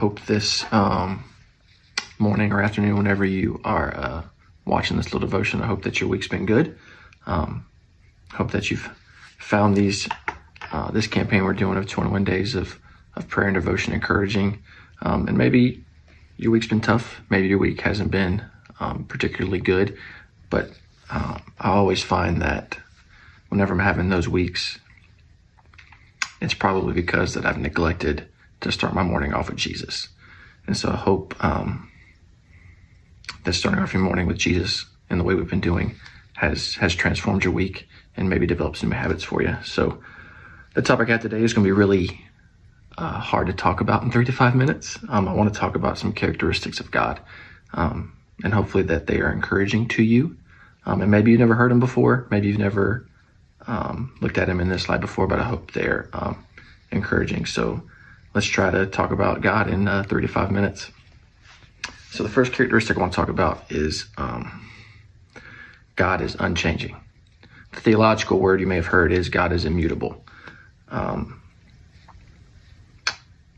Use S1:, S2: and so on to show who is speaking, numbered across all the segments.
S1: Hope this morning or afternoon, whenever you are watching this little devotion, I hope that your week's been good. Hope that you've found this campaign we're doing of 21 days of prayer and devotion encouraging. And maybe your week's been tough. Maybe your week hasn't been particularly good. But I always find that whenever I'm having those weeks, it's probably because that I've neglected to start my morning off with Jesus. And so I hope that starting off your morning with Jesus and the way we've been doing has transformed your week and maybe developed some habits for you. So the topic I have today is going to be really hard to talk about in 3 to 5 minutes. I want to talk about some characteristics of God, and hopefully that they are encouraging to you. And maybe you've never heard them before. Maybe you've never looked at him in this light before, but I hope they're encouraging. So let's try to talk about God in 3 to 5 minutes. So the first characteristic I want to talk about is God is unchanging. The theological word you may have heard is God is immutable.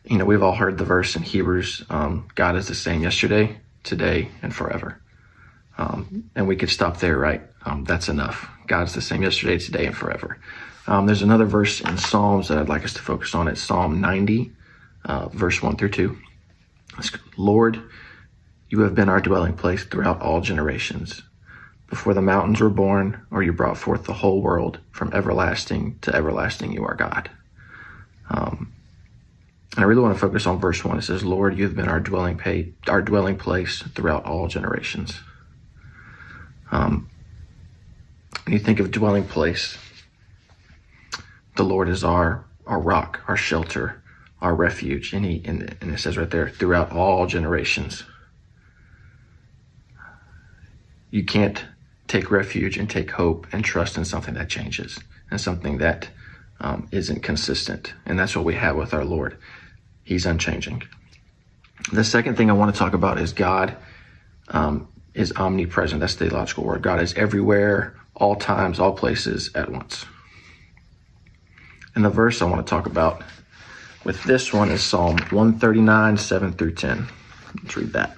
S1: We've all heard the verse in Hebrews, God is the same yesterday, today, and forever. And we could stop there, right? That's enough. God's the same yesterday, today, and forever. There's another verse in Psalms that I'd like us to focus on. It's Psalm 90, verse 1 through 2. Lord, you have been our dwelling place throughout all generations. Before the mountains were born, or you brought forth the whole world, from everlasting to everlasting, you are God. And I really want to focus on verse 1. It says, Lord, you have been our dwelling place throughout all generations. When you think of dwelling place, the Lord is our rock, our shelter, our refuge. And it says right there, throughout all generations. You can't take refuge and take hope and trust in something that changes and something that isn't consistent. And that's what we have with our Lord. He's unchanging. The second thing I want to talk about is God is omnipresent. That's the theological word. God is everywhere, all times, all places, at once. And the verse I want to talk about with this one is Psalm 139, 7 through 10. Let's read that.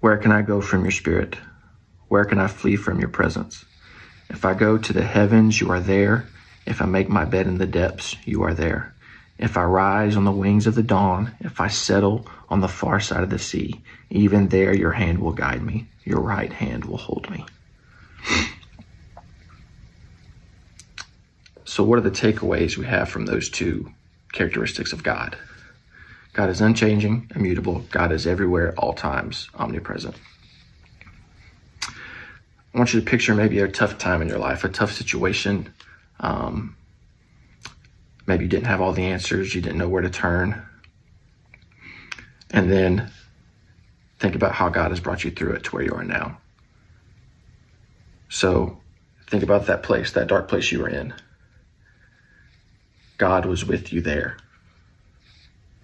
S1: Where can I go from your spirit? Where can I flee from your presence? If I go to the heavens, you are there. If I make my bed in the depths, you are there. If I rise on the wings of the dawn, if I settle on the far side of the sea, even there your hand will guide me. Your right hand will hold me. So what are the takeaways we have from those two characteristics of God? God is unchanging, immutable. God is everywhere, all times, omnipresent. I want you to picture maybe a tough time in your life, a tough situation. Maybe you didn't have all the answers. You didn't know where to turn. And then think about how God has brought you through it to where you are now. So think about that place, that dark place you were in. God was with you there.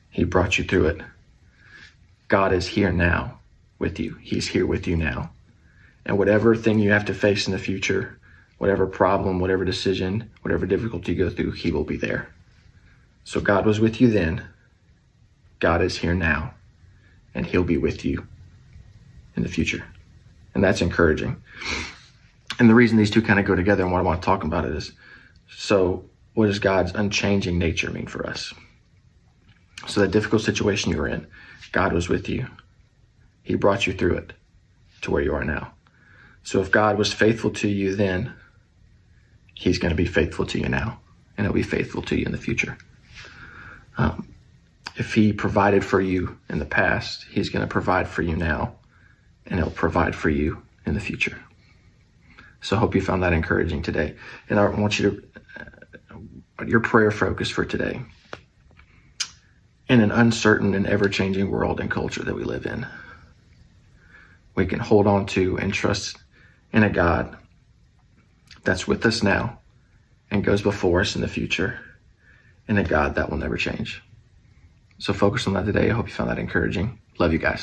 S1: He brought you through it. God is here now with you. He's here with you now. And whatever thing you have to face in the future, whatever problem, whatever decision, whatever difficulty you go through, he will be there. So God was with you then. God is here now. And he'll be with you in the future. And that's encouraging. And the reason these two kind of go together and what I want to talk about it is, so what does God's unchanging nature mean for us? So that difficult situation you were in, God was with you. He brought you through it to where you are now. So if God was faithful to you then, he's going to be faithful to you now, and he'll be faithful to you in the future. If he provided for you in the past, he's going to provide for you now, and he'll provide for you in the future. So I hope you found that encouraging today. And I want you to, your prayer focus for today, in an uncertain and ever-changing world and culture that we live in, we can hold on to and trust in a God that's with us now and goes before us in the future, and a God that will never change. So focus on that today. I hope you found that encouraging. Love you guys.